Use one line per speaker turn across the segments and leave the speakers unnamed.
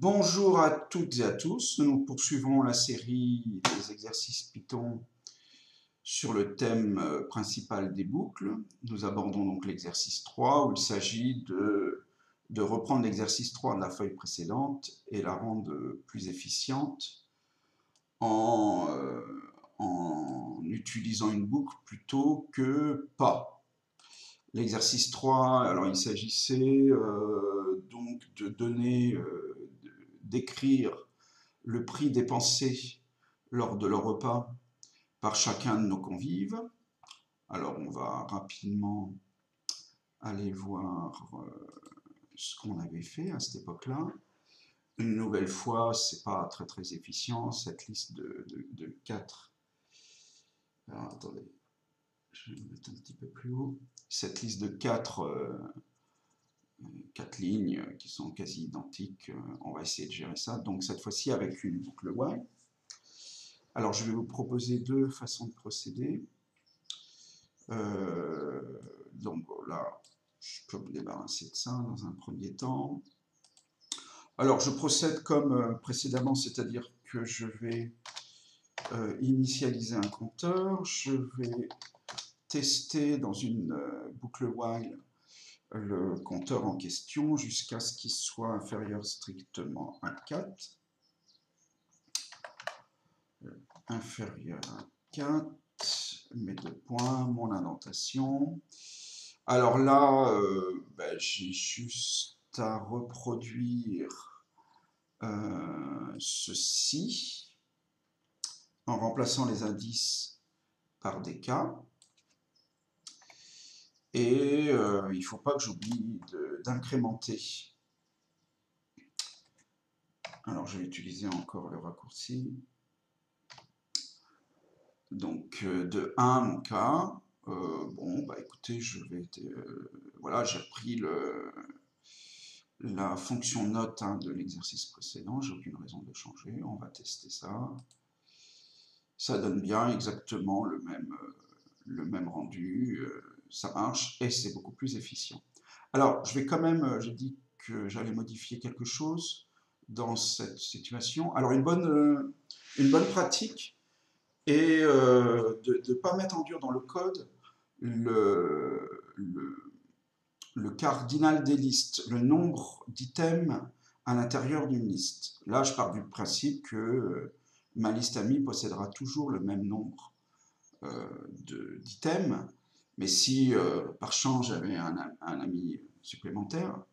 Bonjour à toutes et à tous, nous poursuivons la série des exercices Python sur le thème principal des boucles. Nous abordons donc l'exercice 3 où il s'agit de reprendre l'exercice 3 de la feuille précédente et la rendre plus efficiente en utilisant une boucle plutôt que pas. L'exercice 3, alors il s'agissait donc de donner, d'écrire le prix dépensé lors de leur repas par chacun de nos convives. Alors on va rapidement aller voir ce qu'on avait fait à cette époque-là. Une nouvelle fois, c'est pas très efficient, cette liste de 4. Alors attendez, je vais me mettre un petit peu plus haut. Cette liste de 4 lignes qui sont quasi identiques, on va essayer de gérer ça. Donc cette fois-ci avec une boucle while. Alors je vais vous proposer deux façons de procéder. Donc là, je peux me débarrasser de ça dans un premier temps. Alors je procède comme précédemment, c'est-à-dire que je vais initialiser un compteur, je vais tester dans une boucle while le compteur en question jusqu'à ce qu'il soit inférieur strictement à 4. Inférieur à 4, mes deux points, mon indentation. Alors là, j'ai juste à reproduire ceci en remplaçant les indices par des cas. Et il ne faut pas que j'oublie d'incrémenter. Alors je vais utiliser encore le raccourci. Donc de 1 mon cas. Bon, bah écoutez, je vais. Voilà, j'ai repris la fonction note de l'exercice précédent. J'ai aucune raison de le changer. On va tester ça. Ça donne bien exactement le même rendu. Ça marche et c'est beaucoup plus efficient. Alors, je vais quand même. J'ai dit que j'allais modifier quelque chose dans cette situation. Alors, une bonne pratique et de ne pas mettre en dur dans le code le cardinal des listes, le nombre d'items à l'intérieur d'une liste. Là, je pars du principe que ma liste amis possédera toujours le même nombre d'items, mais si par chance j'avais un ami supplémentaire,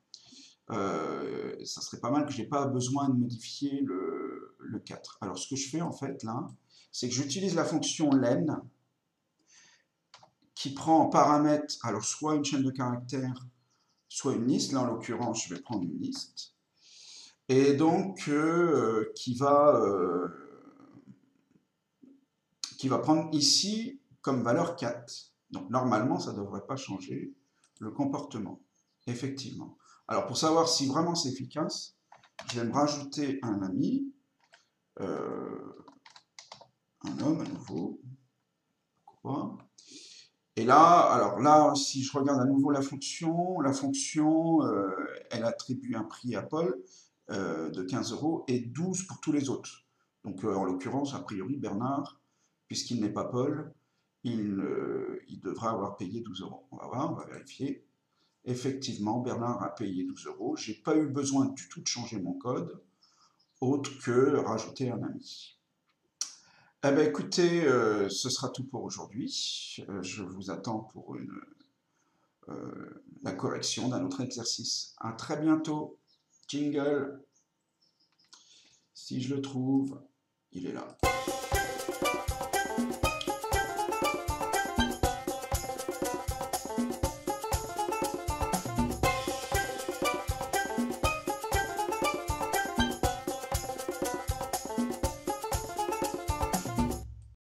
ça serait pas mal que je n'ai pas besoin de modifier le 4. Alors ce que je fais en fait là, c'est que j'utilise la fonction len qui prend en paramètre alors soit une chaîne de caractères, soit une liste. Là en l'occurrence je vais prendre une liste. Et donc qui va prendre ici comme valeur 4. Donc normalement ça ne devrait pas changer le comportement, effectivement. Alors pour savoir si vraiment c'est efficace, je vais me rajouter un ami, un homme à nouveau. Pourquoi ? Et là, alors là, si je regarde à nouveau la fonction, elle attribue un prix à Paul de 15 € et 12 pour tous les autres. Donc en l'occurrence, a priori, Bernard, puisqu'il n'est pas Paul, il devra avoir payé 12 €. On va voir, on va vérifier. Effectivement, Bernard a payé 12 €. Je n'ai pas eu besoin du tout de changer mon code, autre que rajouter un ami. Eh bien, écoutez, ce sera tout pour aujourd'hui. Je vous attends pour la correction d'un autre exercice. À très bientôt. Jingle. Si je le trouve, il est là.